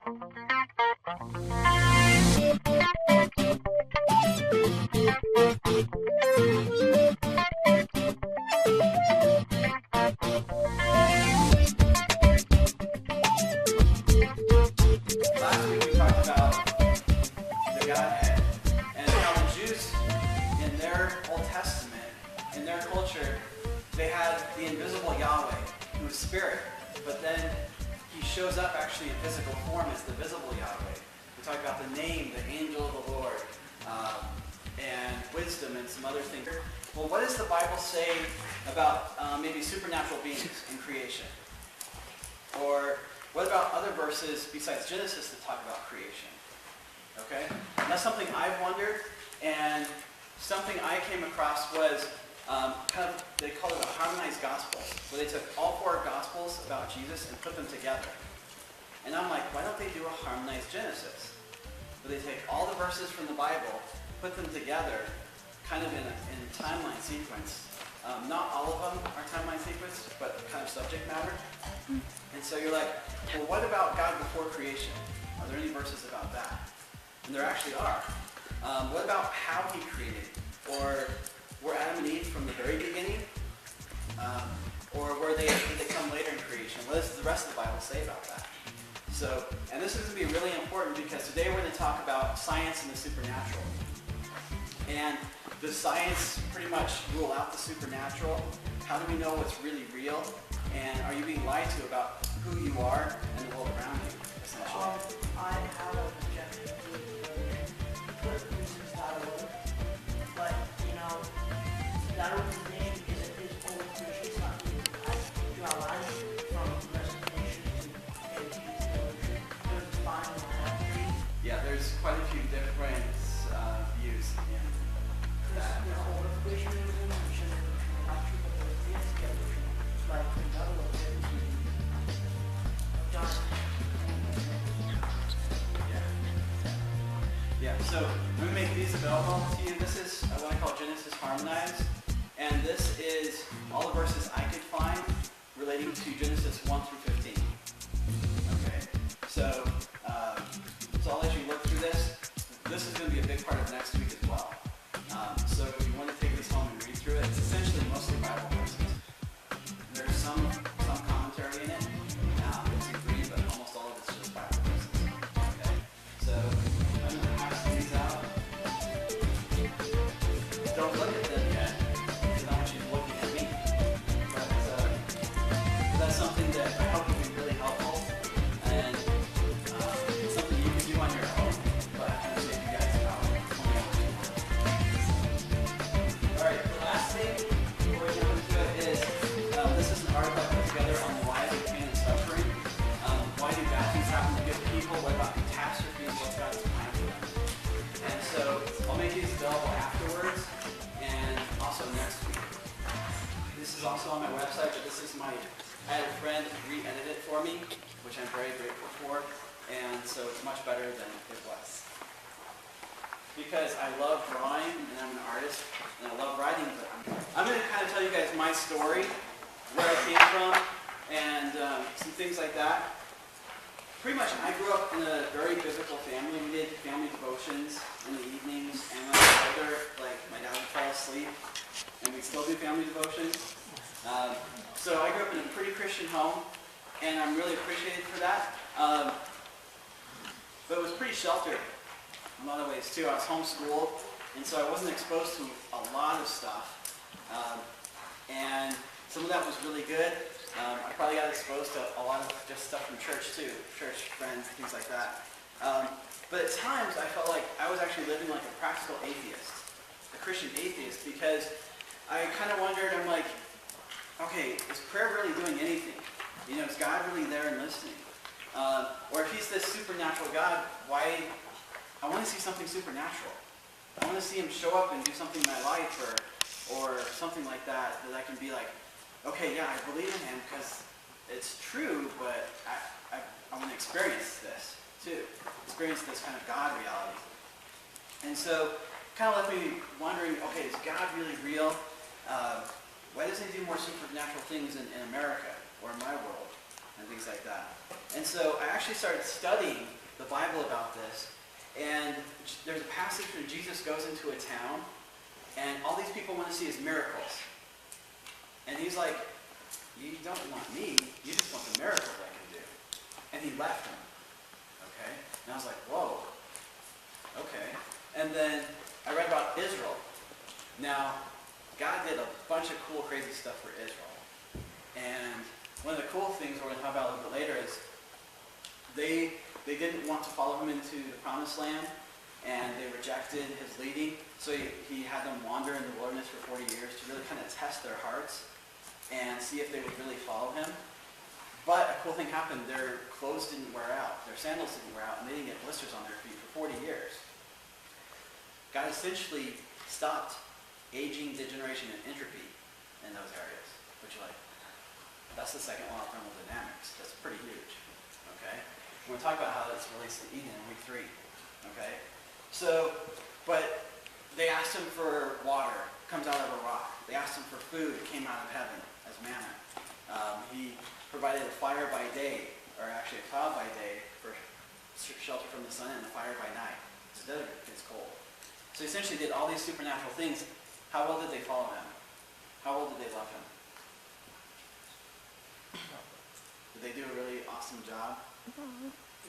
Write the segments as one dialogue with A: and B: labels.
A: Last week we talked about the Godhead and how the Jews in their Old Testament, in their culture, they had the invisible Yahweh, who is spirit, but then he shows up actually in physical form as the visible Yahweh. We talked about the name, the angel of the Lord, and wisdom and some other things. Well, what does the Bible say about maybe supernatural beings in creation? Or what about other verses besides Genesis that talk about creation? Okay? And that's something I've wondered, and something I came across was they call it a harmonized gospel, where they took all four gospels about Jesus and put them together. And I'm like, why don't they do a harmonized Genesis? Where they take all the verses from the Bible, put them together, kind of in timeline sequence. Not all of them are timeline sequence, but kind of subject matter. And so you're like, well, what about God before creation? Are there any verses about that? And there actually are. What about how he created? Or were Adam and Eve from the very beginning? Or did they come later in creation? What does the rest of the Bible say about that? So, and this is going to be really important because today we're going to talk about science and the supernatural. And does science pretty much rule out the supernatural? How do we know what's really real? And are you being lied to about who you are and the world around you, essentially?
B: I have an objection to reasons.org, but, that organization is old Christian. It's not new. I draw lines from resignation to anti-religion. There's a fine on that.
A: Yeah, there's quite a few different views in that.
B: There's old Christianism, which is not true, but there's the anti-religion. It's like another one.
A: Yeah, so I'm going to make these available to you. This is what I call Genesis Harmonized. And this is all the verses I could find relating to Genesis 1 through 15. Okay, so I'll let you work through this. This is going to be a big part of next week as well. So if you want to take this home and read through it, it's essentially mostly Bible verses. There's some commentary in it. It's in Greek, but almost all of it's just Bible verses. Okay, so I'm going to pass these out. Don't look at them yet, because I want you looking at me. But that's something that I hope will be really helpful, and it's something you can do on your own, but I'm going to save you guys about 20 hours. Alright, the last thing before we jump into it is, this is an article I put together on why we pain and suffering. Why do bad things happen to good people? What about catastrophes? What's God's plan for them? And so I'll make these available afterwards and also next week. This is also on my website, but this is I had a friend re-edit it for me, which I'm very grateful for, and so it's much better than it was. Because I love drawing, and I'm an artist, and I love writing, but I'm going to kind of tell you guys my story, where I came from, and some things like that. Pretty much, I grew up in a very biblical family. We did family devotions in the evenings, and when I was older, my dad would fall asleep, and we'd still do family devotions. So I grew up in a pretty Christian home, and I'm really appreciated for that. But it was pretty sheltered in a lot of ways, too. I was homeschooled, and so I wasn't exposed to a lot of stuff. And some of that was really good. I probably got exposed to a lot of just stuff from church too, church friends, things like that. But at times I felt like I was actually living like a practical atheist, a Christian atheist, because I kind of wondered, I'm like, okay, is prayer really doing anything? Is God really there and listening? Or if he's this supernatural God, why? I want to see something supernatural. I want to see him show up and do something in my life or something like that I can be like, okay, yeah, I believe in him because it's true, but I want to experience this too. Experience this kind of God reality. And so kind of left me wondering, okay, is God really real? Why doesn't he do more supernatural things in America or in my world? and things like that. And so I actually started studying the Bible about this, and there's a passage where Jesus goes into a town, and all these people want to see his miracles. And he's like, you don't want me, you just want the miracles I can do. And he left them. Okay? And I was like, whoa. Okay. And then I read about Israel. Now, God did a bunch of cool, crazy stuff for Israel. And one of the cool things we're going to talk about a little bit later is they didn't want to follow him into the promised land, and they rejected his leading. So he had them wander in the wilderness for 40 years to really kind of test their hearts and see if they would really follow him. But a cool thing happened. Their clothes didn't wear out. Their sandals didn't wear out, and they didn't get blisters on their feet for 40 years. God essentially stopped aging, degeneration, and entropy in those areas, which that's the second law of thermodynamics. That's pretty huge. Okay? We're going to talk about how that's released in Eden in week 3. Okay? So, but they asked him for water. It comes out of a rock. They asked him for food. It came out of heaven as manna. He provided a fire by day, or actually a cloud by day for shelter from the sun, and a fire by night. It's a desert. It's cold. So he essentially did all these supernatural things. How well did they follow him? How well did they love him? Did they do a really awesome job?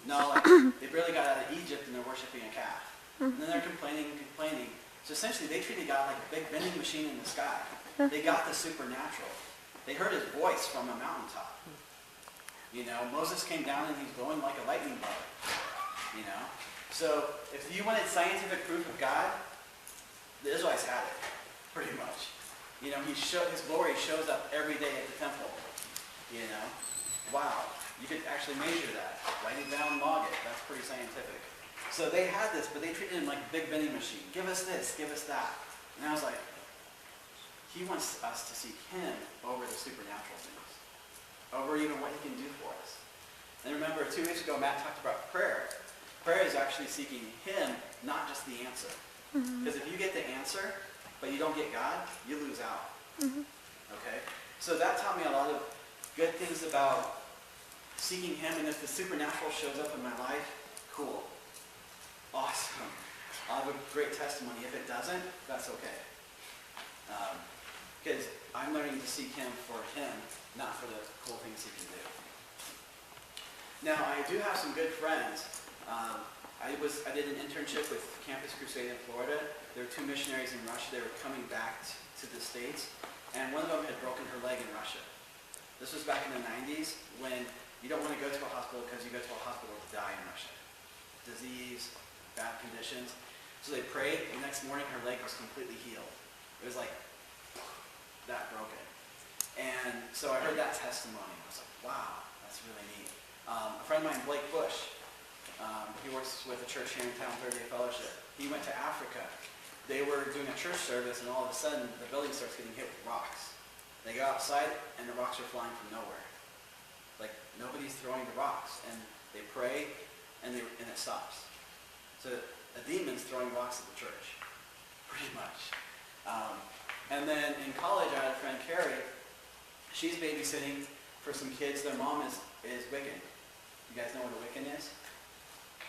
A: No, they barely got out of Egypt and they're worshiping a calf. And then they're complaining and complaining. So essentially they treated God like a big vending machine in the sky. They got the supernatural. They heard his voice from a mountaintop. You know, Moses came down and he's glowing like a lightning bug. You know? So if you wanted scientific proof of God, the Israelites had it, pretty much. You know, his glory shows up every day at the temple. You know? Wow. You could actually measure that. Write it down, log it. That's pretty scientific. So they had this, but they treated him like a big vending machine. Give us this, give us that. And I was like, he wants us to seek him over the supernatural things. Over even what he can do for us. And remember, 2 weeks ago, Matt talked about prayer. Prayer is actually seeking him, not just the answer. Because if you get the answer, but you don't get God, you lose out. Okay? So that taught me a lot of good things about seeking him, and if the supernatural shows up in my life, cool. Awesome. I'll have a great testimony. If it doesn't, that's okay. Because I'm learning to seek him for him, not for the cool things he can do. Now, I do have some good friends. I did an internship with Campus Crusade in Florida. There were 2 missionaries in Russia. They were coming back to the States, and one of them had broken her leg in Russia. This was back in the 90s when you don't want to go to a hospital because you go to a hospital to die in Russia. Disease, bad conditions. So they prayed. The next morning, her leg was completely healed. It was like that broken. And so I heard that testimony. I was like, wow, that's really neat. A friend of mine, Blake Bush, he works with a church here in town, Third Day Fellowship. He went to Africa. They were doing a church service, and all of a sudden, the building starts getting hit with rocks. They go outside, and the rocks are flying from nowhere. Like, nobody's throwing the rocks. And they pray, and it stops. So a demon's throwing rocks at the church, pretty much. And then in college, I had a friend, Carrie. She's babysitting for some kids. Their mom is Wiccan. You guys know what a Wiccan is?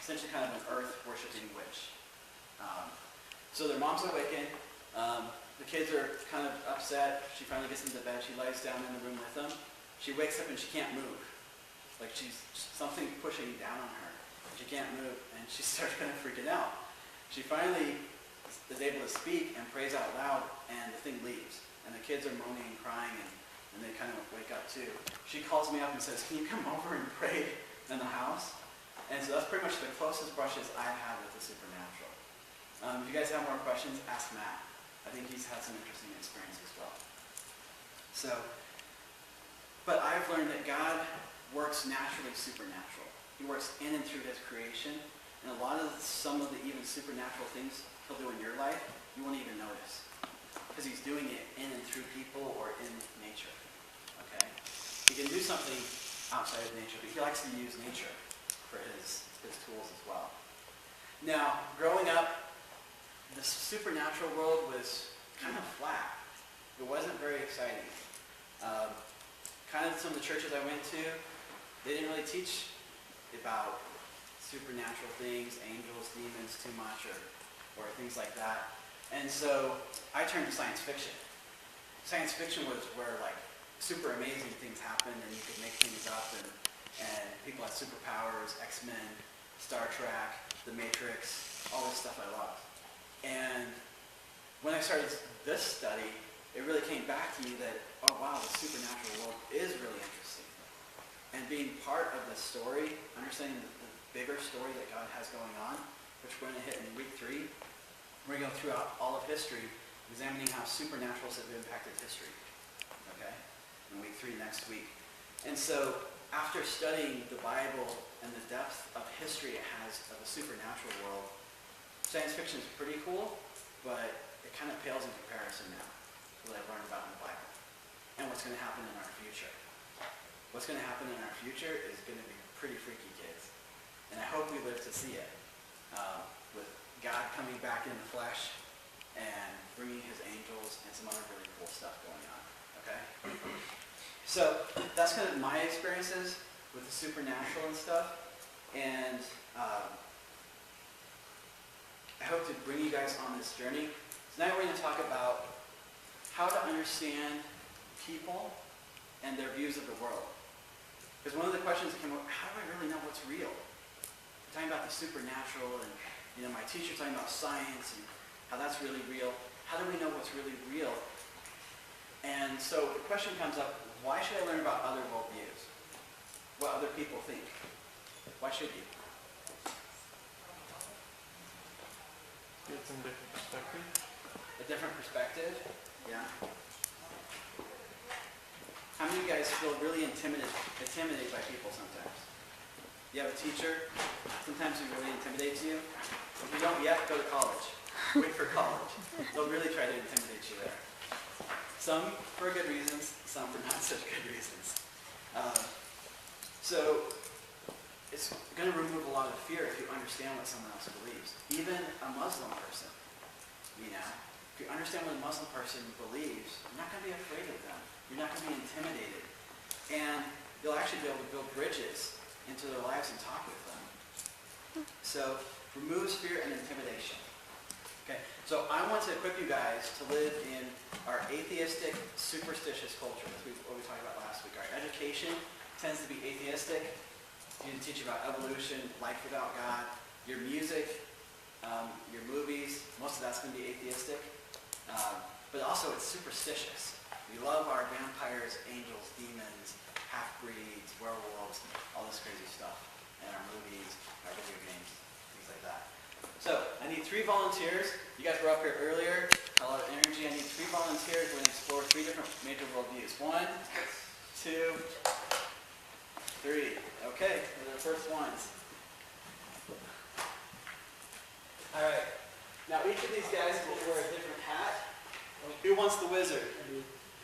A: Essentially kind of an earth-worshipping witch. So their mom's a Wiccan. The kids are kind of upset. She finally gets into bed. She lies down in the room with them. She wakes up and she can't move. Like she's something pushing down on her. She can't move, and she starts kind of freaking out. She finally is able to speak and prays out loud, and the thing leaves. And the kids are moaning and crying, and they kind of wake up too. She calls me up and says, can you come over and pray in the house? And so that's pretty much the closest brushes I've had with the supernatural. If you guys have more questions, ask Matt. I think he's had some interesting experience as well. So, but I've learned that God works naturally supernatural. He works in and through his creation. And some of the even supernatural things he'll do in your life, you won't even notice. Because he's doing it in and through people or in nature. Okay? He can do something outside of nature, but he likes to use nature for his tools as well. Now, growing up, the supernatural world was kind of flat. It wasn't very exciting. Kind of some of the churches I went to, they didn't really teach about supernatural things, angels, demons too much, or things like that. And so I turned to science fiction. Science fiction was where like super amazing things happened and you could make things up and people had superpowers, X-Men, Star Trek, The Matrix, all this stuff I loved. And when I started this study, it really came back to me that, oh wow, the supernatural world is really interesting. And being part of the story, understanding the bigger story that God has going on, which we're going to hit in week 3, we're going to go throughout all of history, examining how supernaturals have impacted history. Okay? In week 3 next week. And so, after studying the Bible and the depth of history it has of the supernatural world, science fiction is pretty cool, but it kind of pales in comparison now to what I've learned about in the Bible and what's going to happen in our future. What's going to happen in our future is going to be pretty freaky, kids. And I hope we live to see it. With God coming back in the flesh and bringing his angels and some other really cool stuff going on. Okay? So that's kind of my experiences with the supernatural and stuff. And I hope to bring you guys on this journey. Tonight we're going to talk about how to understand people and their views of the world. Because one of the questions that came up, how do I really know what's real? I'm talking about the supernatural and my teacher talking about science and how that's really real. How do we know what's really real? And so the question comes up, why should I learn about other worldviews? What other people think? Why should you?
C: Get some different perspective.
A: A different perspective? Yeah. How many of you guys feel really intimidated by people sometimes? You have a teacher, sometimes who really intimidates you. If you don't yet, go to college. Wait for college. They'll really try to intimidate you there. Some for good reasons, some for not such good reasons. So it's going to remove a lot of fear if you understand what someone else believes. Even a Muslim person, if you understand what a Muslim person believes, you're not going to be afraid of them. You're not going to be intimidated. And you'll actually be able to build bridges into their lives and talk with them. So removes fear and intimidation. Okay, so I want to equip you guys to live in our atheistic, superstitious culture. That's what we talked about last week. Our education tends to be atheistic. You teach about evolution, life without God. Your music, your movies, most of that's going to be atheistic. But also it's superstitious. We love our vampires, angels, demons, half-breeds, werewolves, all this crazy stuff. And our movies, our video games, things like that. So, I need 3 volunteers. You guys were up here earlier. A lot of energy. I need 3 volunteers. We're going to explore 3 different major worldviews. 1, 2, 3. Okay, those are the first ones. All right. Now, each of these guys will wear a different hat. Who wants the wizard?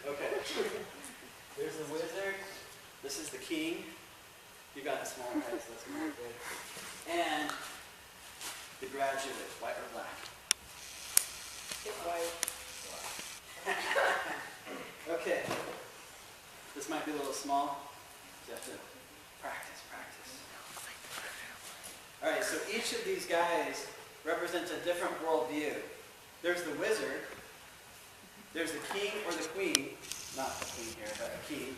A: Okay. There's the wizard. This is the king. You got a small head, so that's going to be good. And the graduate, white or black?
B: White.
A: Okay. This might be a little small. You have to practice. All right, so each of these guys represents a different worldview. There's the wizard. There's the king or the queen. Not the queen here, but a king.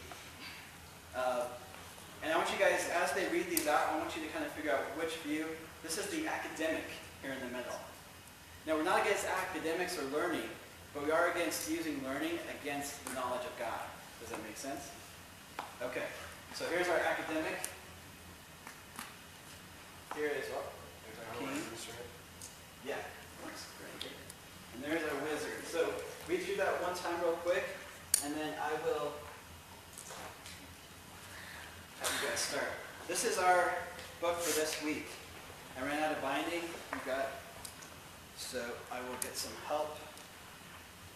A: And I want you guys, as they read these out, I want you to kind of figure out which view. This is the academic here in the middle. Now, we're not against academics or learning, but we are against using learning against the knowledge of God. Does that make sense? Okay, so here's our academic. Here is what? There's our king. Yeah. And there's our wizard. So read through that one time real quick, and then I will have you guys start. This is our book for this week. I ran out of binding. So I will get some help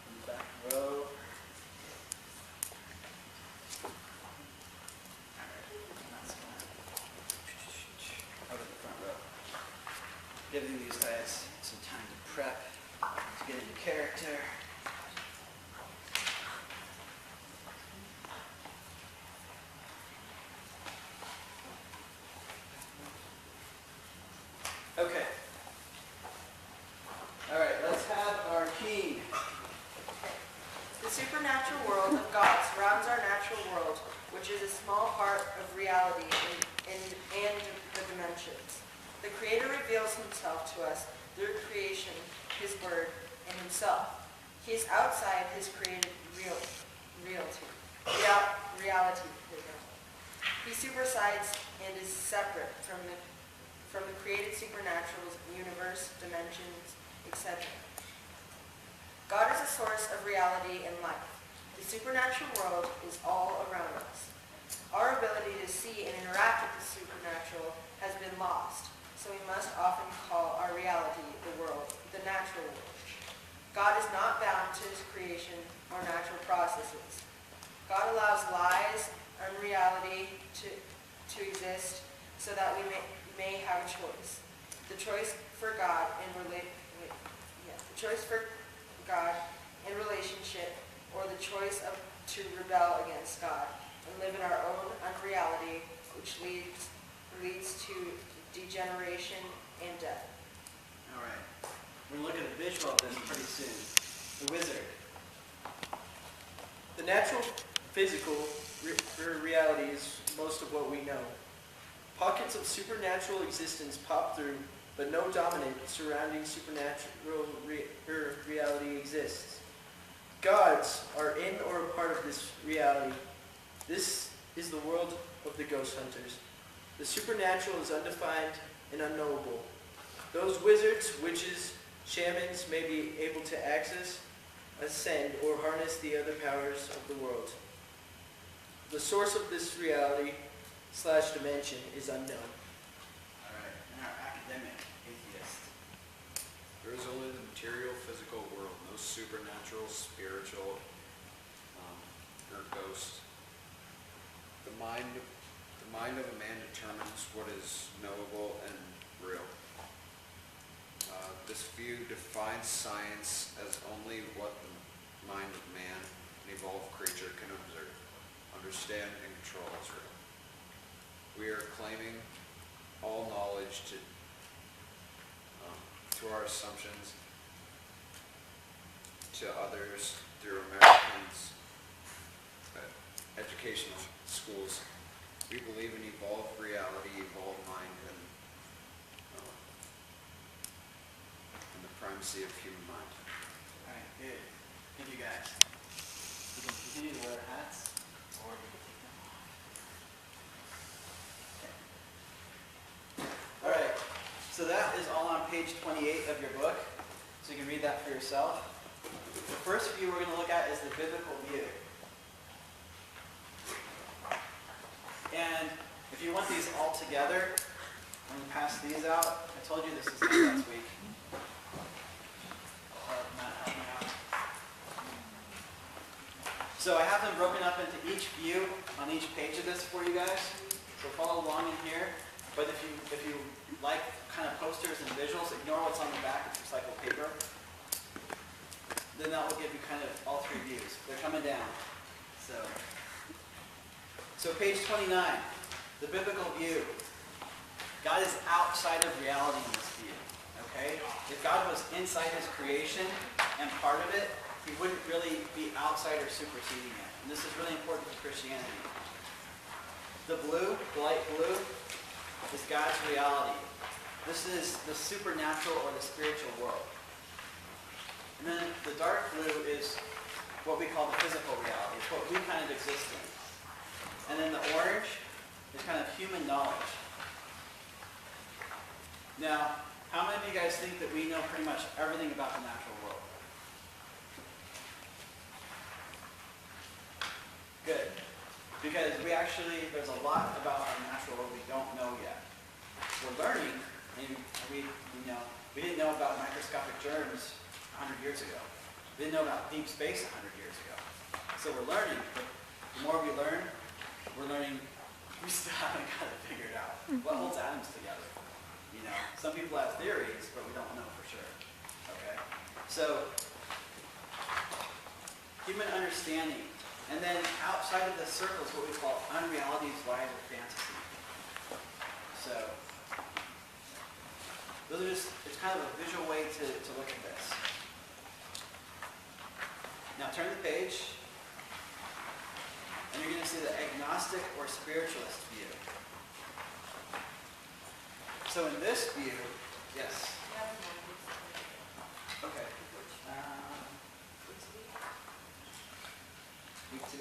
A: in the back row. Over the front row. Giving these guys some time to prep, to get into character.
D: which is a small part of reality and the dimensions. The Creator reveals himself to us through creation, his word, and himself. He is outside his created reality. He supersides and is separate from the created supernaturals, universe, dimensions, etc. God is a source of reality and life. The supernatural world is all around us. Our ability to see and interact with the supernatural has been lost, so we must often call our reality the world, the natural world. God is not bound to his creation or natural processes. God allows lies, unreality to exist so that we may have a choice. The choice for God in relationship, or the choice to rebel against God and live in our own unreality, which leads to degeneration and death.
A: All right. We're going to look at a visual of this pretty soon. The wizard.
C: The natural physical reality is most of what we know. Pockets of supernatural existence pop through, but no dominant surrounding supernatural reality exists. Gods are in or a part of this reality. This is the world of the ghost hunters. The supernatural is undefined and unknowable. Those wizards, witches, shamans may be able to access, ascend, or harness the other powers of the world. The source of this reality/dimension is unknown.
A: All right. And our academic atheist.
E: There is only the material, physical world, no supernatural, spiritual, or ghost. The mind of a man determines what is knowable and real. This view defines science as only what the mind of man, an evolved creature, can observe, understand, and control as real. We are claiming all knowledge to our assumptions to others through Americans' educational schools. We believe in evolved reality, evolved mind, and the primacy of human mind.
A: All right, good. Thank you guys. We can continue to wear hats, or we can take them off. Okay. All right. So that is all on page 28 of your book, so you can read that for yourself. The first view we're going to look at is the biblical view. And if you want these all together, I'm going to pass these out. I told you this is last week. Matt, help me out. So I have them broken up into each view on each page of this for you guys. So follow along in here. But if you like kind of posters and visuals, ignore what's on the back. It's recycled paper. Then that will give you kind of all three views. They're coming down. So page 29, the biblical view. God is outside of reality in this view. Okay? If God was inside his creation and part of it, he wouldn't really be outside or superseding it. And this is really important for Christianity. The blue, the light blue, is God's reality. This is the supernatural or the spiritual world. And then the dark blue is what we call the physical reality. It's what we kind of exist in. And then the orange is kind of human knowledge. Now, how many of you guys think that we know pretty much everything about the natural world? Good. Because there's a lot about our natural world we don't know yet. We're learning, and we didn't know about microscopic germs 100 years ago. We didn't know about deep space 100 years ago. So we're learning, but the more we learn, we're learning, we still haven't got it figured out. What holds atoms together? Some people have theories, but we don't know for sure. Okay? So, human understanding. And then outside of the circle is what we call unrealities, lies, or fantasy. So, those are just, it's kind of a visual way to look at this. Now turn the page. and you're going to see the agnostic or spiritualist view. So in this view, yes. Okay. Week 2.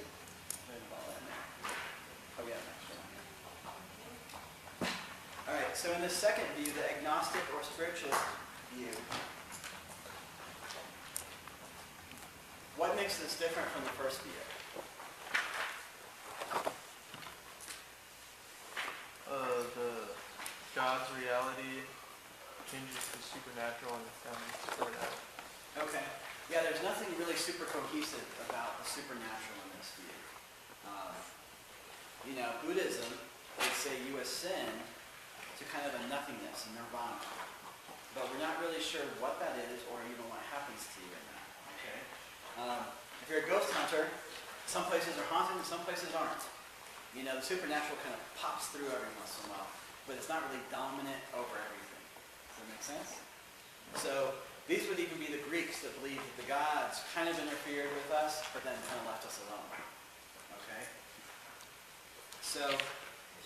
A: Oh, yeah, next one. All right, so in the second view, the agnostic or spiritualist view, what makes this different from the first view?
F: The God's reality changes to supernatural and the founding supernatural.
A: Okay. Yeah, there's nothing really super cohesive about the supernatural in this view. Buddhism would say you ascend to kind of a nothingness, a nirvana. But we're not really sure what that is or even what happens to you in that. Okay? If you're a ghost hunter, some places are haunted and some places aren't. The supernatural kind of pops through every once in a while, but it's not really dominant over everything. Does that make sense? So these would even be the Greeks that believed that the gods kind of interfered with us, but then kind of left us alone. Okay? So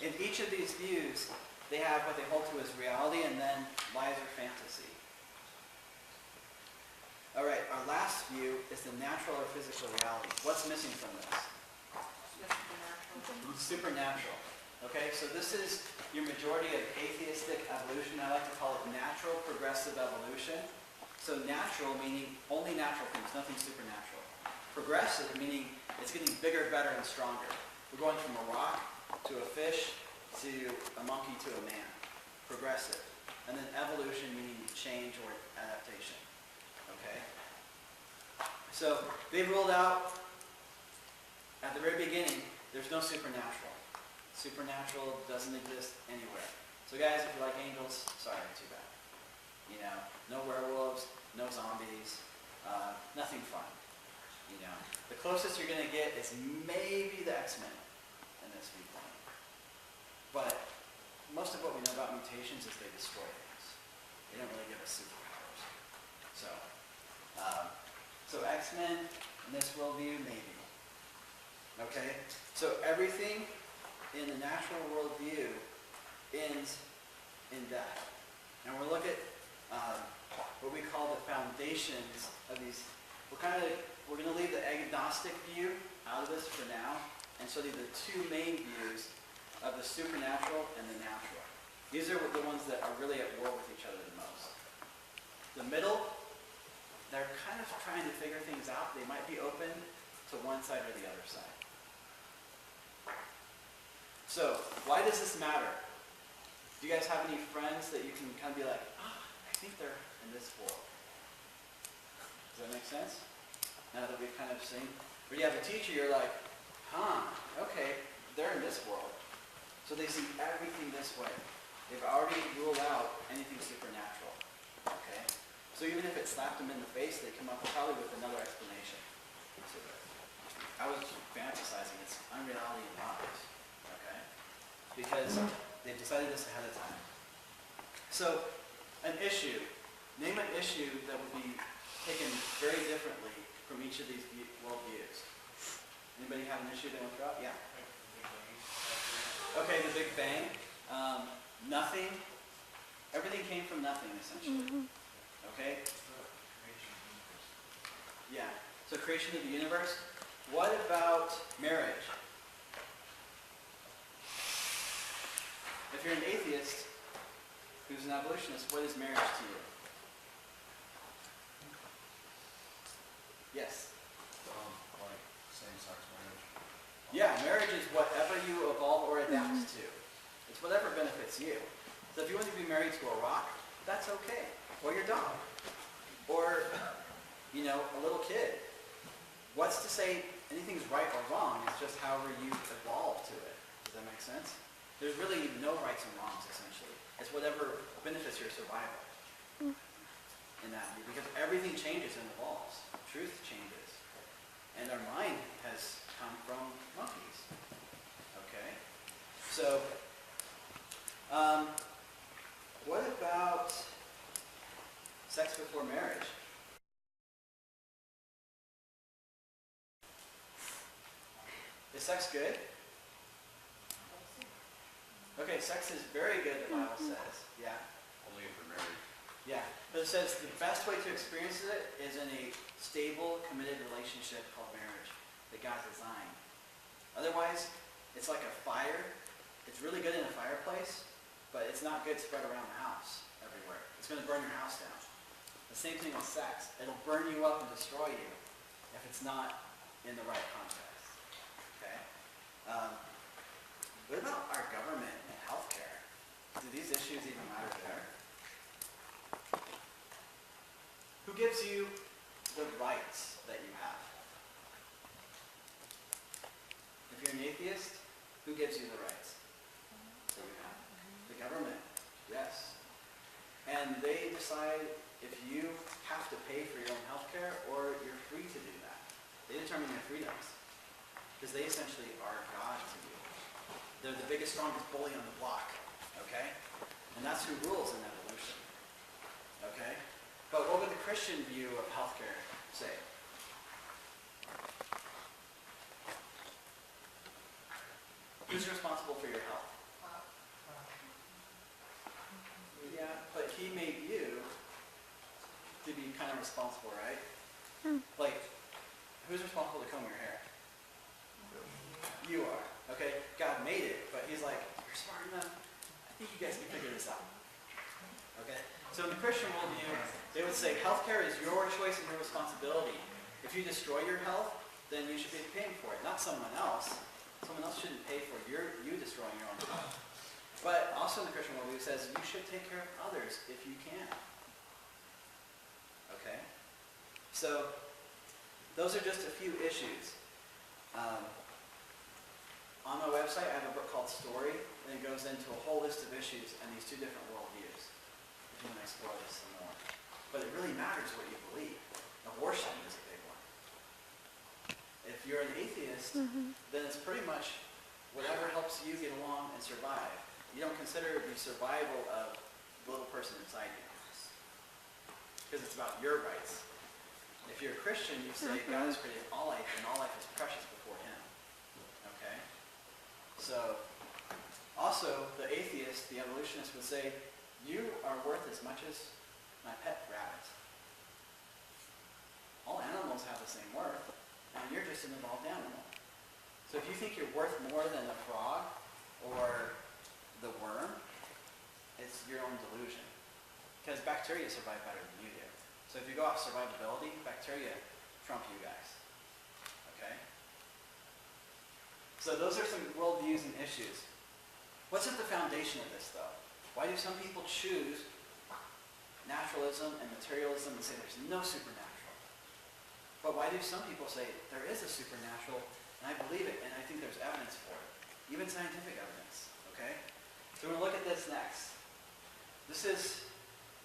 A: in each of these views, they have what they hold to as reality and then lies or fantasy. All right, our last view is the natural or physical reality. What's missing from this? Supernatural. Okay, so this is your majority of atheistic evolution. I like to call it natural progressive evolution. So natural meaning only natural things, nothing supernatural. Progressive meaning it's getting bigger, better, and stronger. We're going from a rock to a fish to a monkey to a man. Progressive. And then evolution meaning change or adaptation. Okay? So they ruled out at the very beginning, there's no supernatural. Supernatural doesn't exist anywhere. So guys, if you like angels, sorry, too bad. No werewolves, no zombies, nothing fun. The closest you're going to get is maybe the X-Men in this viewpoint. But most of what we know about mutations is they destroy things. They don't really give us superpowers. So X-Men in this worldview, maybe. Okay? So everything in the natural worldview ends in death. And we'll look at what we call the foundations of these. We're going to leave the agnostic view out of this for now and study the two main views of the supernatural and the natural. These are the ones that are really at war with each other the most. The middle, they're kind of trying to figure things out. They might be open to one side or the other side. So, why does this matter? Do you guys have any friends that you can kind of be like, I think they're in this world? Does that make sense? Now that we've kind of seen. Or you have a teacher, you're like, okay, they're in this world. So they see everything this way. They've already ruled out anything supernatural. Okay? So even if it slapped them in the face, they come up probably with another explanation to it. I was fantasizing. It's unreality and lies. Okay? Because they've decided this ahead of time. So, an issue. Name an issue that would be taken very differently from each of these worldviews. Anybody have an issue they want to throw out? Yeah. Okay, the Big Bang. Nothing. Everything came from nothing, essentially. Okay? Yeah. So creation of the universe. What about marriage? If you're an atheist who's an evolutionist, what is marriage to you? Yes?
E: Like same-sex marriage.
A: Yeah, marriage is whatever you evolve or adapt to. It's whatever benefits you. So if you want to be married to a rock, that's okay. Or your dog. Or, a little kid. What's to say anything's right or wrong? It's just however you evolve to it. Does that make sense? There's really no rights and wrongs, essentially. It's whatever benefits your survival in that view. Because everything changes and evolves. Truth changes. And our mind has come from monkeys. Okay? So, what about sex before marriage? Is sex good? Okay, sex is very good, the Bible says. Yeah.
E: Only if we're married.
A: Yeah. But it says the best way to experience it is in a stable, committed relationship called marriage that God designed. Otherwise, it's like a fire. It's really good in a fireplace, but it's not good spread around the house everywhere. It's going to burn your house down. The same thing with sex. It'll burn you up and destroy you if it's not in the right context. Okay? What about our government and healthcare? Do these issues even matter there? Who gives you the rights that you have? If you're an atheist, who gives you the rights? The government, yes. And they decide if you have to pay for your own health care or you're free to do that. They determine your freedoms. Because they essentially are God to you. They're the biggest, strongest bully on the block. Okay? And that's who rules in evolution. Okay? But what would the Christian view of healthcare say? Who's responsible for your health? Yeah, but he made you to be kind of responsible, right? Like, who's responsible to comb your hair? You are. Okay? God made it, but he's like, you're smart enough. I think you guys can figure this out. Okay? So in the Christian worldview, they would say healthcare is your choice and your responsibility. If you destroy your health, then you should be paying for it, not someone else. Someone else shouldn't pay for you destroying your own health. But also in the Christian worldview, it says you should take care of others if you can. Okay? So, those are just a few issues. On my website, I have a book called Story, and it goes into a whole list of issues and these two different worldviews. If you want to explore this some more. But it really matters what you believe. Abortion is a big one. If you're an atheist, then it's pretty much whatever helps you get along and survive. You don't consider the survival of the little person inside you. Because it's about your rights. If you're a Christian, you say God has created all life, and all life is precious before Him. Okay? So, also, the atheist, the evolutionist, would say, you are worth as much as my pet rabbit. All animals have the same worth, and you're just an evolved animal. So if you think you're worth more than a frog or the worm, it's your own delusion. Because bacteria survive better than you do. So if you go off survivability, bacteria trump you guys. Okay? So those are some worldviews and issues. What's at the foundation of this, though? Why do some people choose naturalism and materialism and say there's no supernatural? But why do some people say there is a supernatural, and I believe it, and I think there's evidence for it? Even scientific evidence. Okay? So we're going to look at this next. This is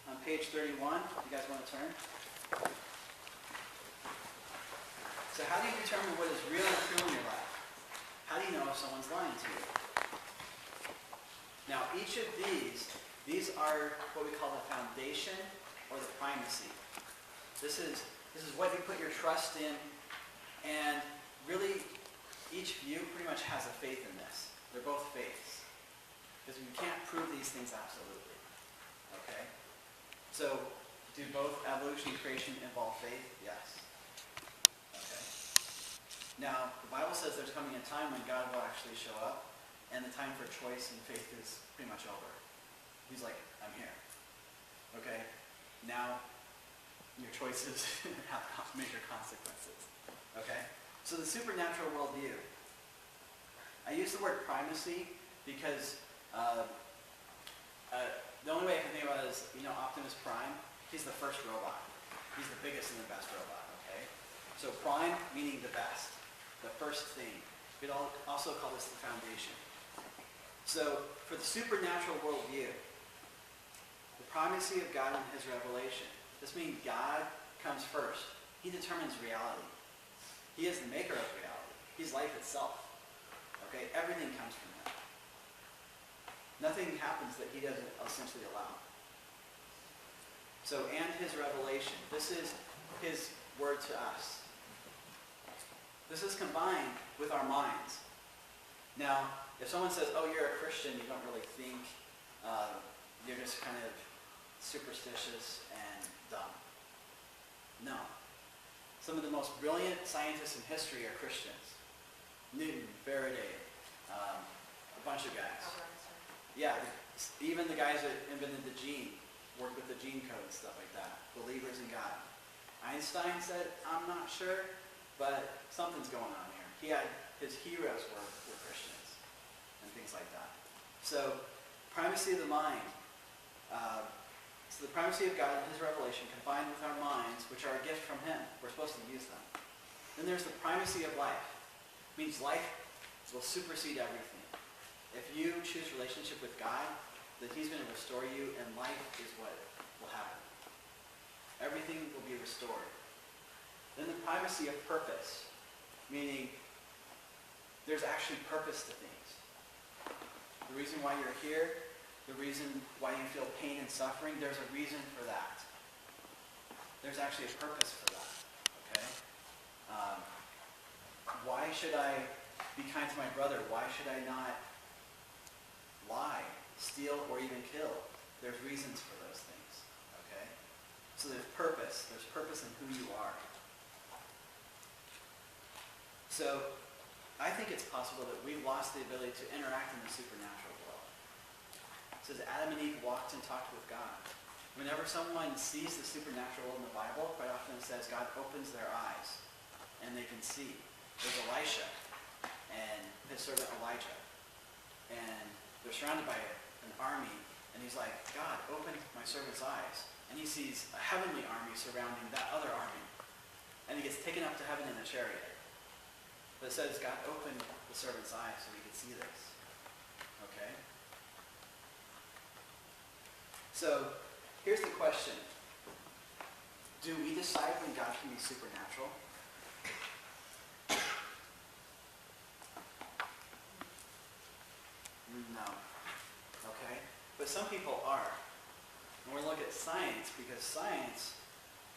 A: on page 31. If you guys want to turn. So how do you determine what is real and true in your life? How do you know if someone's lying to you? Now, each of these are what we call the foundation or the primacy. This is what you put your trust in, and really each view pretty much has a faith in this. They're both faiths. Because we can't prove these things absolutely. Okay? So, do both evolution and creation involve faith? Yes. Okay. Now, the Bible says there's coming a time when God will actually show up, and the time for choice and faith is pretty much over. He's like, I'm here. Okay? Now, your choices have major consequences. Okay? So the supernatural worldview. I use the word primacy because the only way I can think about it is, Optimus Prime, he's the first robot. He's the biggest and the best robot, okay? So prime, meaning the best, the first thing. We could also call this the foundation. So for the supernatural worldview, the primacy of God and His revelation. This means God comes first. He determines reality. He is the maker of reality. He's life itself. Okay? Everything comes from Him. Nothing happens that He doesn't essentially allow. So, and His revelation. This is His word to us. This is combined with our minds. Now, if someone says, oh, you're a Christian, you don't really think, you're just kind of superstitious and dumb. No. Some of the most brilliant scientists in history are Christians. Newton, Faraday, a bunch of guys. Yeah, even the guys that invented the gene, worked with the gene code and stuff like that. Believers in God. Einstein said, I'm not sure, but something's going on here. He had, his heroes were Christians and things like that. So, primacy of the mind. So the primacy of God and his revelation combined with our minds, which are a gift from him. We're supposed to use them. Then there's the primacy of life. It means life will supersede everything. If you choose relationship with God, that he's going to restore you, and life is what will happen. Everything will be restored. Then the primacy of purpose, meaning there's actually purpose to things. The reason why you're here, the reason why you feel pain and suffering, there's a reason for that. There's actually a purpose for that. Okay? Why should I be kind to my brother? Why should I not lie, steal, or even kill? There's reasons for those things. Okay? So there's purpose. There's purpose in who you are. So I think it's possible that we've lost the ability to interact in the supernatural world. It says Adam and Eve walked and talked with God. Whenever someone sees the supernatural in the Bible, quite often it says God opens their eyes and they can see. There's Elisha and his servant Elijah. And they're surrounded by an army, and he's like, God, open my servant's eyes. And he sees a heavenly army surrounding that other army. And he gets taken up to heaven in a chariot. But it says God opened the servant's eyes so he could see this. Okay? So, here's the question. Do we decide when God can be supernatural? No. Okay? But some people are. And we're going to look at science, because science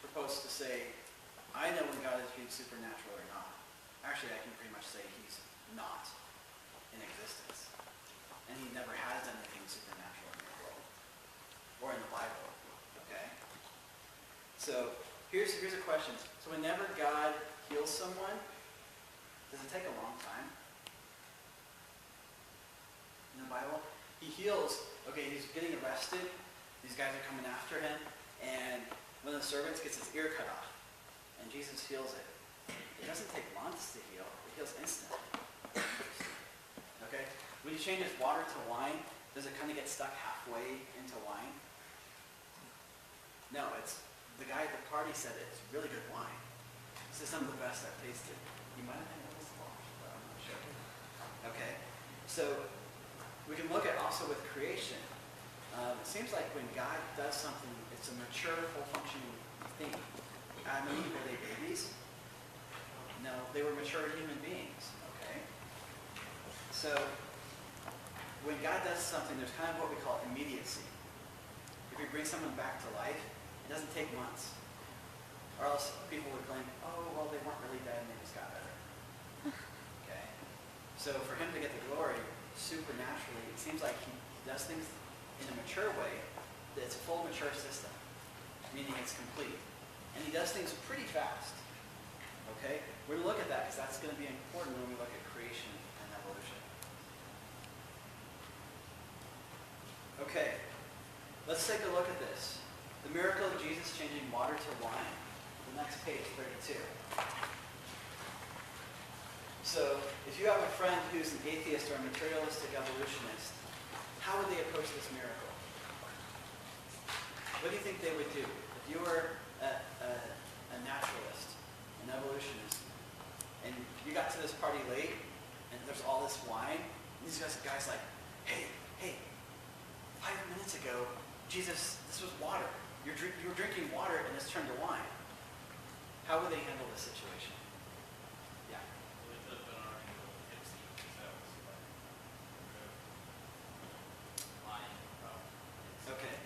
A: proposed to say, I know when God is being supernatural or not. Actually, I can pretty much say he's not in existence. And he never has done anything supernatural in the world. Or in the Bible. Okay? So, here's a question. So whenever God heals someone, does it take a long time? In the Bible? He heals, okay, he's getting arrested. These guys are coming after him. And one of the servants gets his ear cut off. And Jesus heals it. It doesn't take months to heal. It heals instantly. Okay? When he changes water to wine, does it kind of get stuck halfway into wine? No, it's the guy at the party said it's really good wine. This is some of the best I've tasted. You might have been a little slosh, but I'm not sure. Okay? So we can look at also with creation. It seems like when God does something, it's a mature, full-functioning thing. Adam and Eve, were they babies? No, they were mature human beings. Okay? So when God does something, there's kind of what we call immediacy. If we bring someone back to life, it doesn't take months. Or else people would claim, oh, well, they weren't really dead and they just got better. Okay? So for him to get the glory supernaturally, it seems like he does things in a mature way, that it's a full mature system, meaning it's complete. And he does things pretty fast. Okay? We're going to look at that because that's going to be important when we look at creation and evolution. Okay. Let's take a look at this. The miracle of Jesus changing water to wine. The next page, 32. So, if you have a friend who's an atheist or a materialistic evolutionist, how would they approach this miracle? What do you think they would do? If you were a naturalist, an evolutionist, and you got to this party late, and there's all this wine, and these guys like, hey, 5 minutes ago, Jesus, this was water. You were drinking water, and it's turned to wine. How would they handle this situation? Yeah. Okay.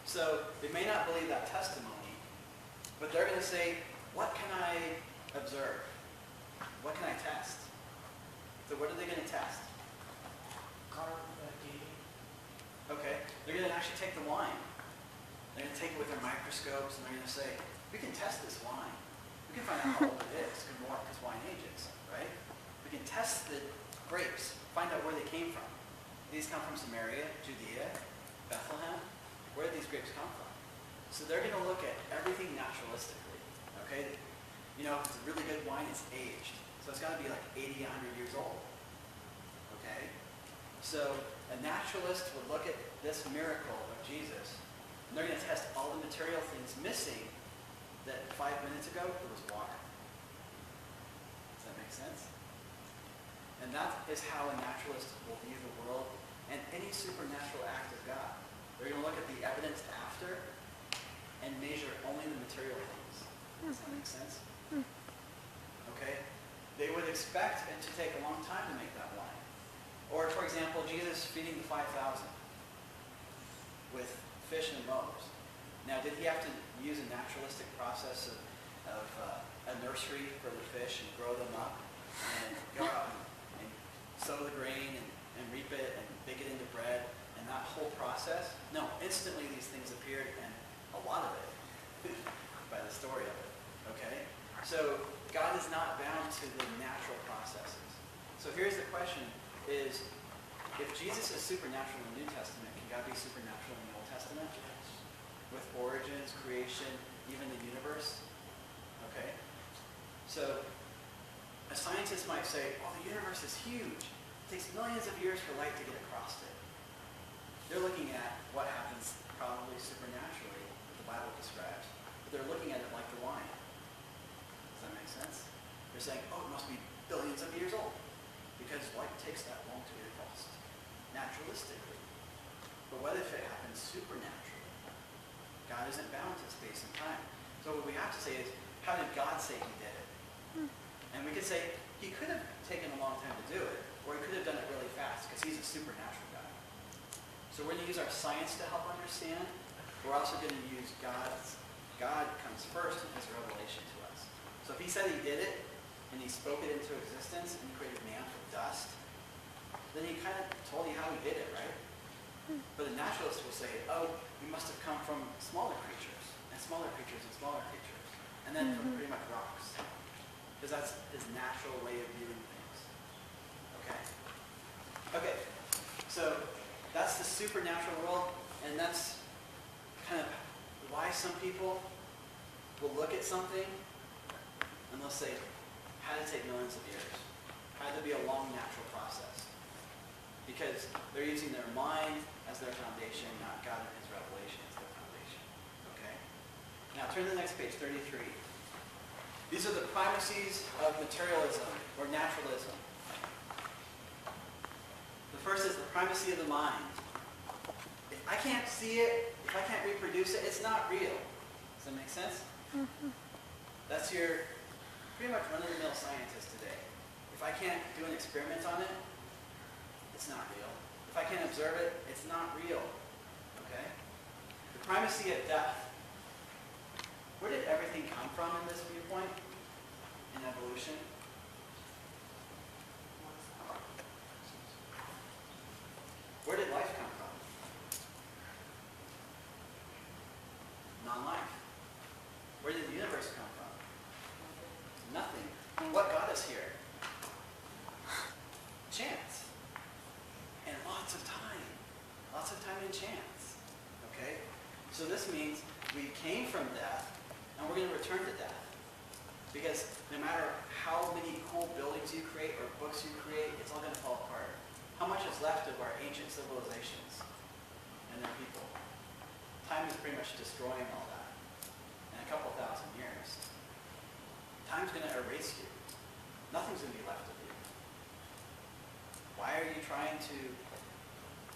A: So they may not believe that testimony, but they're going to say, what can I observe? What can I test? So what are they going to test?
B: carb dating?
A: Okay, they're going to actually take the wine. They're going to take it with their microscopes, and they're going to say, we can test this wine. We can find out how old it is, because wine ages, right? We can test the grapes, find out where they came from. These come from Samaria, Judea, Bethlehem. Where did these grapes come from? So they're going to look at everything naturalistically, okay? You know, if it's a really good wine, it's aged. So it's got to be like 80, 100 years old, okay? So a naturalist would look at this miracle of Jesus, and they're going to test all the material things missing that 5 minutes ago it was water. Does that make sense? And that is how a naturalist will view the world and any supernatural act of God. They're going to look at the evidence after and measure only the material things. Does that make sense? Okay? They would expect it to take a long time to make that wine. Or, for example, Jesus feeding the 5,000 with fish and loaves. Now, did he have to use a naturalistic process of a nursery for the fish and grow them up and go out and sow the grain and reap it and bake it into bread and that whole process? No, instantly these things appeared, and a lot of it by the story of it. Okay? So God is not bound to the natural processes. So here's the question is, if Jesus is supernatural in the New Testament, can God be supernatural in the Old Testament? With origins, creation, even the universe? Okay? So a scientist might say, oh, the universe is huge. It takes millions of years for light to get across it. They're looking at what happens probably supernaturally, that the Bible describes. But they're looking at it like the wine. Does that make sense? They're saying, oh, it must be billions of years old, because light takes that long to get across, naturalistically. But what if it happens supernaturally? God isn't bound to space and time. So what we have to say is, how did God say he did it? And we could say, he could have taken a long time to do it, or he could have done it really fast, because he's a supernatural God. So we're going to use our science to help understand. We're also going to use God's. God comes first in his revelation to us. So if he said he did it, and he spoke it into existence, and he created man from dust, then he kind of told you how he did it, right? But the naturalist will say, oh, we must have come from smaller creatures, and smaller creatures, and smaller creatures, and then from pretty much rocks. Because that's his natural way of viewing things. Okay? Okay, so that's the supernatural world, and that's kind of why some people will look at something and they'll say, had to take millions of years. Had to be a long natural process. Because they're using their mind as their foundation, not God and his revelation as their foundation. Okay? Now turn to the next page, 33. These are the primacies of materialism or naturalism. The first is the primacy of the mind. If I can't see it, if I can't reproduce it, it's not real. Does that make sense? That's your pretty much run-of-the-mill scientist today. If I can't do an experiment on it, it's not real. If I can't observe it, it's not real. Okay? The primacy of death. Where did everything come from in this viewpoint? In evolution? Where did life come from? Non-life. Where did the universe come from? Nothing. What got us here? Chance. And lots of time. Lots of time and chance. Okay? So this means we came from death, and we're going to return to death. Because no matter how many cool buildings you create or books you create, it's all going to fall apart. How much is left of our ancient civilizations and their people? Time is pretty much destroying all that in a couple thousand years. Time's going to erase you. Nothing's going to be left of you. Why are you trying to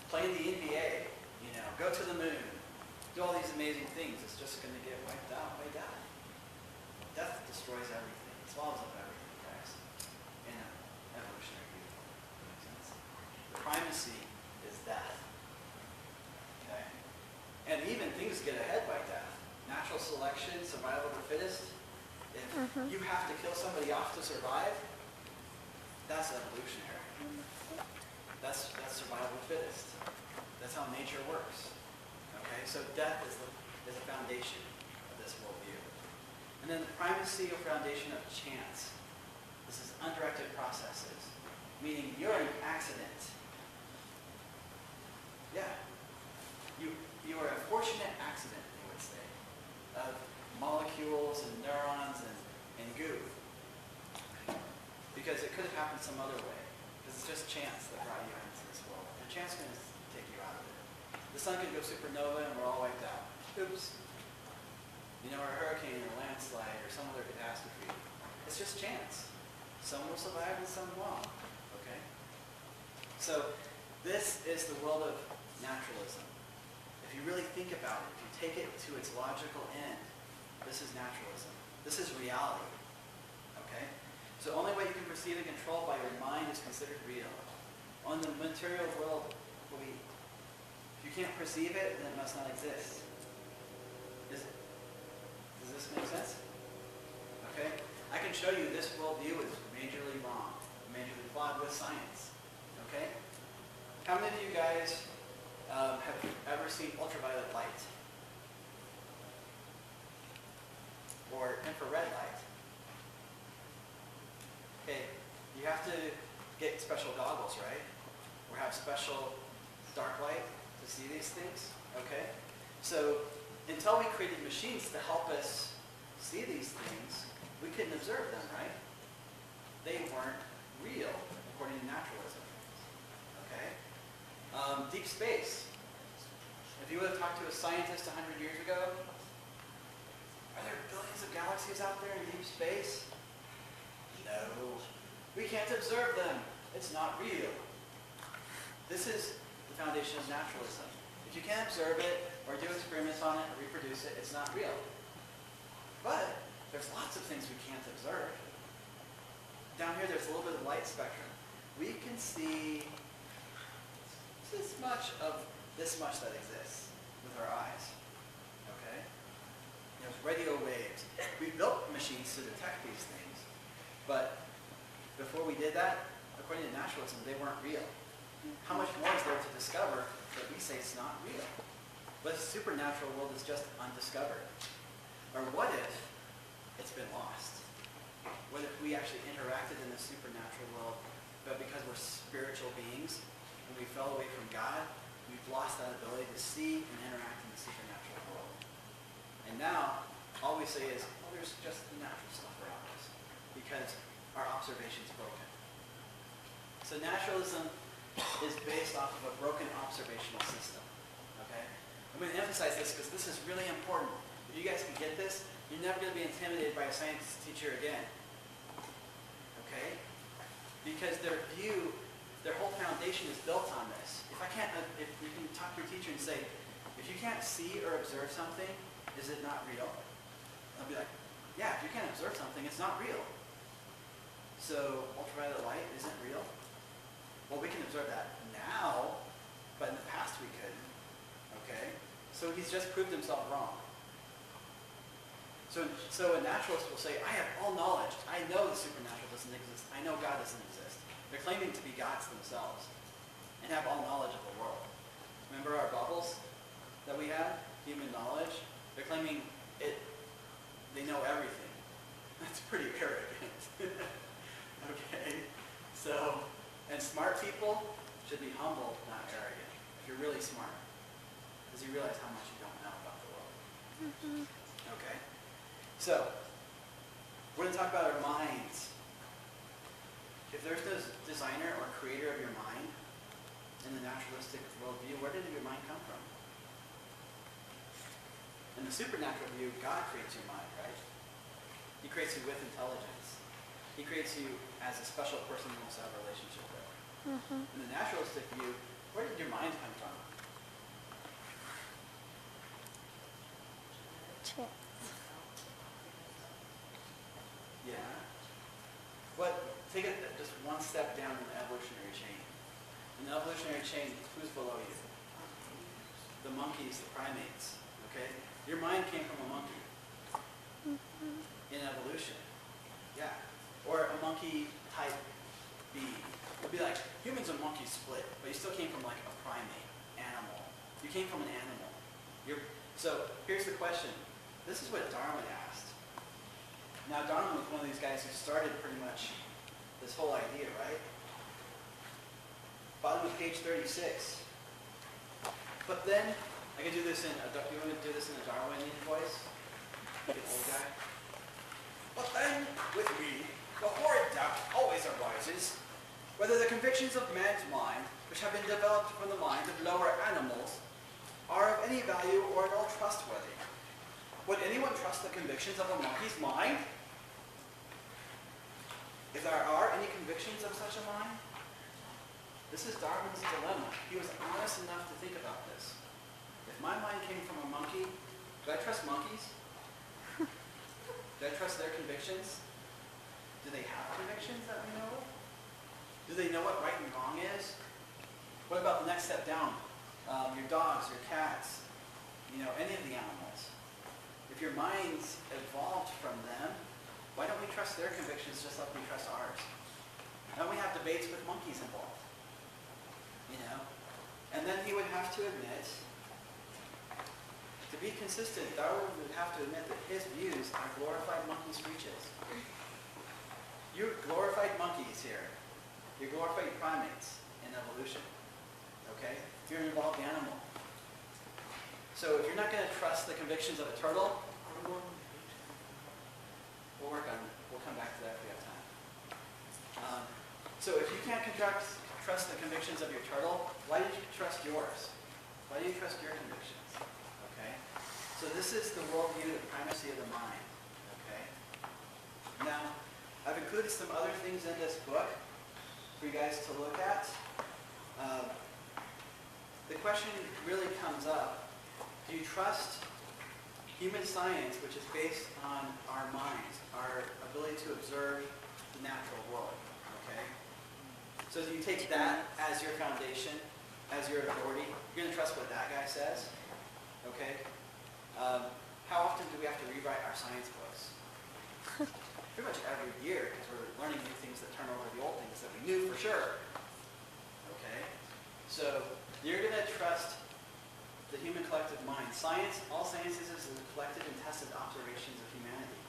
A: play in the NBA, go to the moon, do all these amazing things? It's just going to get wiped out by death. Death destroys everything. It swallows up everything, guys, in an evolutionary view. Makes sense? The primacy is death. Okay? And even things get ahead by death. Natural selection, survival of the fittest. If you have to kill somebody off to survive, that's evolutionary. That's survival of the fittest. That's how nature works. Okay, so death is the foundation of this worldview. And then the primacy or foundation of chance. This is undirected processes, meaning you're an accident. Yeah. You are a fortunate accident, they would say, of molecules and neurons and goo. Because it could have happened some other way. Because it's just chance that brought you into this world. And chance can take you out of it. The sun could go supernova and we're all wiped out. Oops. You know, or a hurricane or a landslide or some other catastrophe. It's just chance. Some will survive and some won't. Okay? So this is the world of naturalism. If you really think about it, if you take it to its logical end, this is naturalism. This is reality. Okay? So the only way you can perceive and control by your mind is considered real. On the material world, if you can't perceive it, then it must not exist. Does this make sense? Okay? I can show you this worldview is majorly wrong, majorly flawed with science. Okay? How many of you guys have ever seen ultraviolet light? Or infrared light? Okay, you have to get special goggles, right? Or have special dark light to see these things, okay? So until we created machines to help us see these things, we couldn't observe them, right? They weren't real, according to naturalism, okay? Deep space. If you would have talked to a scientist 100 years ago, are there billions of galaxies out there in deep space? No. We can't observe them. It's not real. This is the foundation of naturalism. If you can't observe it, or do experiments on it, or reproduce it, it's not real. But there's lots of things we can't observe. Down here, there's a little bit of light spectrum. We can see this much that exists with our eyes. Okay? There's radio waves. We built machines to detect these things. But before we did that, according to naturalism, they weren't real. How much more is there to discover that we say it's not real? But the supernatural world is just undiscovered. Or what if it's been lost? What if we actually interacted in the supernatural world, but because we're spiritual beings, and we fell away from God, we've lost that ability to see and interact in the supernatural world. And now, all we say is, well, there's just the natural stuff around us, because our observation's broken. So naturalism is based off of a broken observational system. Okay? I'm going to emphasize this because this is really important. If you guys can get this, you're never going to be intimidated by a science teacher again. Okay? Because their whole foundation is built on this. If you can talk to your teacher and say, if you can't see or observe something, is it not real? They'll be like, yeah, if you can't observe something, it's not real. So ultraviolet light isn't real? Well, we can observe that now, but in the past we couldn't. Okay? So he's just proved himself wrong. So a naturalist will say, I have all knowledge. I know the supernatural doesn't exist. I know God doesn't exist. They're claiming to be gods themselves and have all knowledge of the world. Remember our bubbles that we have? Human knowledge? They're claiming they know everything. That's pretty arrogant. Okay? So, and smart people should be humble, not arrogant. If you're really smart. Because you realize how much you don't know about the world. Mm-hmm. Okay? So, we're going to talk about our minds. If there's no designer or creator of your mind in the naturalistic worldview, where did your mind come from? In the supernatural view, God creates your mind, right? He creates you with intelligence. He creates you as a special person you wants to have a relationship with. Mm-hmm. In the naturalistic view, where did your mind come from? Yeah. Take it just one step down in the evolutionary chain. In the evolutionary chain, who's below you? The monkeys, the primates. Okay? Your mind came from a monkey. Mm-hmm. In evolution. Yeah. Or a monkey type being. It would be like, humans and monkeys split, but you still came from like a primate, animal. You came from an animal. So here's the question. This is what Darwin asked. Now Darwin was one of these guys who started pretty much this whole idea, right? Bottom of page 36. But then, I can do this in, you want to do this in a Darwinian voice? The old guy. But then, with me, the horrid doubt always arises whether the convictions of man's mind, which have been developed from the minds of lower animals, are of any value or at all trustworthy. Would anyone trust the convictions of a monkey's mind? If there are any convictions of such a mind? This is Darwin's dilemma. He was honest enough to think about this. If my mind came from a monkey, do I trust monkeys? Do I trust their convictions? Do they have convictions that we know of? Do they know what right and wrong is? What about the next step down? Your dogs, your cats, any of the animals. If your mind's evolved from them, why don't we trust their convictions just like we trust ours? Why don't we have debates with monkeys involved? And then he would have to admit, to be consistent, Darwin would have to admit that his views are glorified monkey screeches. You're glorified monkeys here. You're glorified primates in evolution. Okay? You're an evolved animal. So if you're not going to trust the convictions of a turtle, we'll come back to that if we have time. So if you can't trust the convictions of your turtle, why did you trust yours? Why do you trust your convictions? Okay? So this is the worldview, the primacy of the mind. Okay? Now, I've included some other things in this book for you guys to look at. The question really comes up, do you trust human science, which is based on our minds, our ability to observe the natural world? Okay? So do you take that as your foundation, as your authority? You're going to trust what that guy says? Okay? How often do we have to rewrite our science books? Pretty much every year, because we're learning new things that turn over the old things that we knew for sure. Okay? So you're going to trust the human collective mind. Science, all sciences is the collected and tested observations of humanity.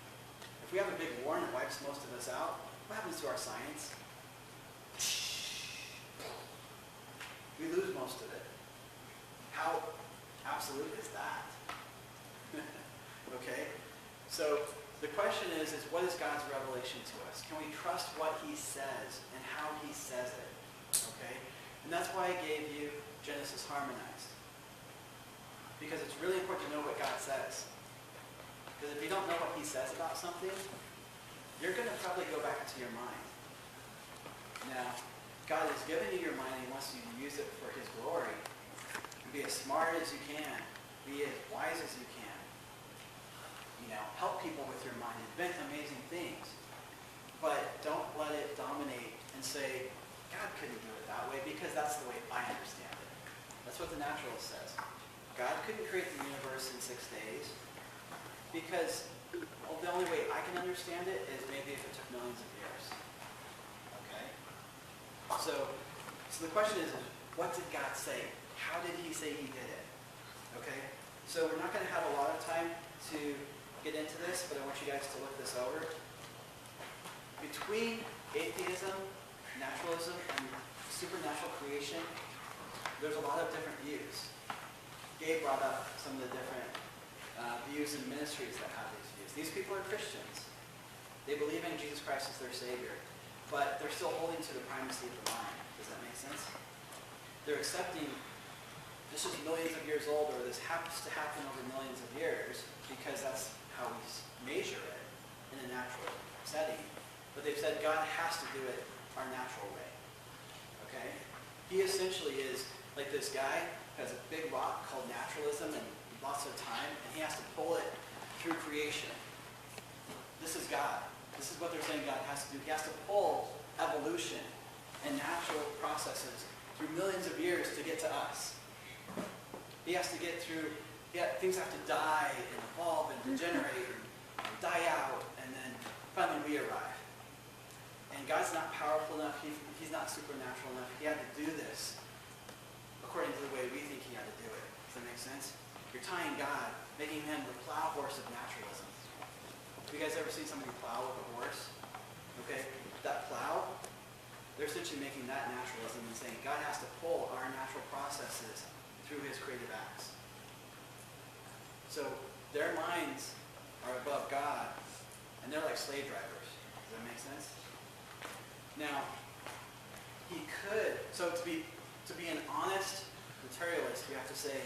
A: If we have a big war and it wipes most of us out, what happens to our science? We lose most of it. How absolute is that? Okay? So the question is what is God's revelation to us? Can we trust what he says and how he says it? Okay? And that's why I gave you Genesis harmonized. Because it's really important to know what God says. Because if you don't know what he says about something, you're going to probably go back into your mind. Now, God has given you your mind and he wants you to use it for his glory. Be as smart as you can. Be as wise as you can. Help people with your mind. Invent amazing things. But don't let it dominate and say, God couldn't do it that way because that's the way I understand it. That's what the naturalist says. God couldn't create the universe in 6 days because the only way I can understand it is maybe if it took millions of years. Okay? So the question is, what did God say? How did he say he did it? Okay? So we're not going to have a lot of time to get into this, but I want you guys to look this over. Between atheism, naturalism, and supernatural creation, there's a lot of different views. Gabe brought up some of the different views and ministries that have these views. These people are Christians. They believe in Jesus Christ as their Savior, but they're still holding to the primacy of the mind. Does that make sense? They're accepting this is millions of years old, or this happens to happen over millions of years, because that's how we measure it in a natural setting. But they've said God has to do it our natural way. Okay? He essentially is like this guy who has a big rock called naturalism and lots of time, and he has to pull it through creation. This is God. This is what they're saying God has to do. He has to pull evolution and natural processes through millions of years to get to us. He has to get through, things have to die and evolve and degenerate and die out, and then finally we arrive. And God's not powerful enough, he's not supernatural enough. He had to do this according to the way we think he had to do it. Does that make sense? You're tying God, making him the plow horse of naturalism. Have you guys ever seen somebody plow with a horse? Okay, that plow, they're essentially making that naturalism and saying God has to pull our natural processes through his creative acts. So their minds are above God, and they're like slave drivers. Does that make sense? Now, he could, so to be an honest materialist, you have to say,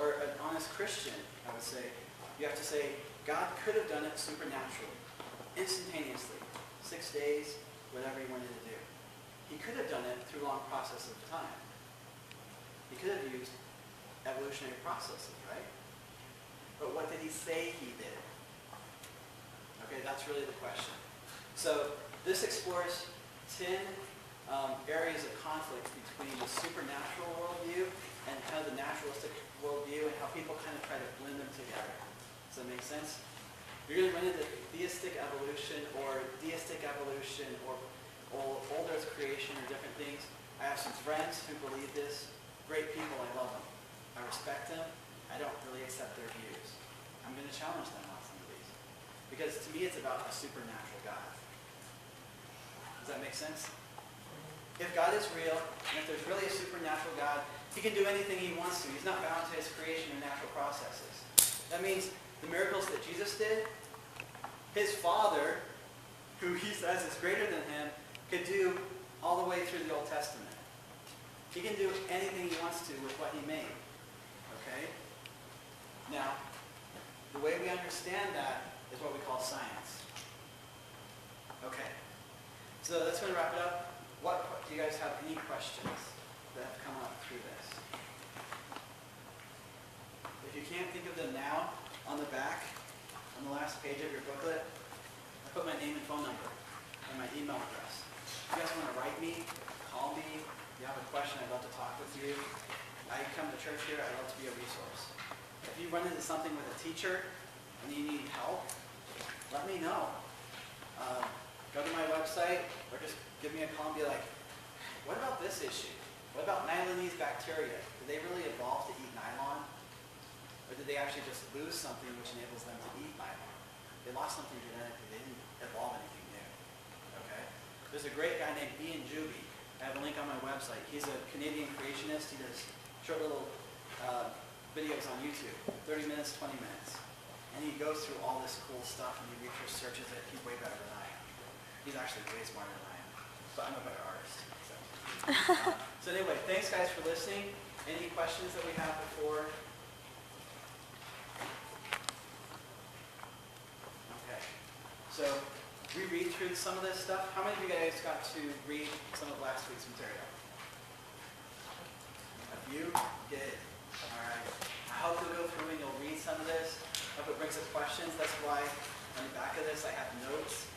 A: or an honest Christian, I would say, you have to say, God could have done it supernaturally, instantaneously, 6 days, whatever he wanted to do. He could have done it through long processes of time. He could have used evolutionary processes, right? But what did he say he did? Okay, that's really the question. So this explores 10 areas of conflict between the supernatural worldview and kind of the naturalistic worldview and how people kind of try to blend them together. Does that make sense? You're going to run into theistic evolution or old earth creation or different things. I have some friends who believe this. Great people, I love them. I respect them. I don't really accept their views. I'm going to challenge them on some of these. Because to me it's about a supernatural God. Does that make sense? If God is real, and if there's really a supernatural God, he can do anything he wants to. He's not bound to his creation or natural processes. That means the miracles that Jesus did, his Father, who he says is greater than him, could do all the way through the Old Testament. He can do anything he wants to with what he made. Okay? Now, the way we understand that is what we call science. Okay. So that's going to wrap it up. Do you guys have any questions that have come up through this? If you can't think of them now, on the back, on the last page of your booklet, I put my name and phone number and my email address. If you guys want to write me, call me, if you have a question, I'd love to talk with you. I come to church here, I'd love to be a resource. If you run into something with a teacher and you need help, let me know. Go to my website or just give me a call and be like, what about this issue? What about Nylonese bacteria? Did they really evolve to eat nylon? Or did they actually just lose something which enables them to eat nylon? They lost something genetically. They didn't evolve anything new. Okay? There's a great guy named Ian Juby. I have a link on my website. He's a Canadian creationist. He does short little videos on YouTube, 30 minutes, 20 minutes. And he goes through all this cool stuff and he researches it. He's way better than I am. He's actually way smarter than I am. But I'm a better artist. So anyway, thanks guys for listening. Any questions that we have before? Okay. So we read through some of this stuff. How many of you guys got to read some of last week's material? A few? Good. All right. I hope you'll go through and you'll read some of this. I hope it brings up questions. That's why on the back of this I have notes.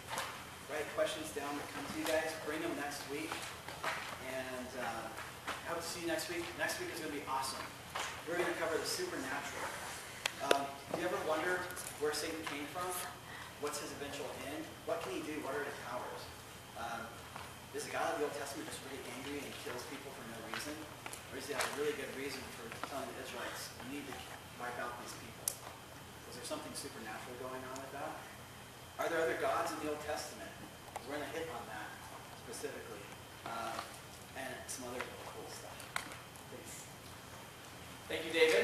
A: Write questions down that come to you guys. Bring them next week. And I hope to see you next week. Next week is going to be awesome. We're going to cover the supernatural. Do you ever wonder where Satan came from? What's his eventual end? What can he do? What are his powers? Is the God of the Old Testament just really angry and he kills people for no reason? Or does he have a really good reason for telling the Israelites, you need to wipe out these people? Was there something supernatural going on with that? Are there other gods in the Old Testament? Because we're going to hit on that specifically. And some other cool stuff. Thanks.
C: Thank you, David.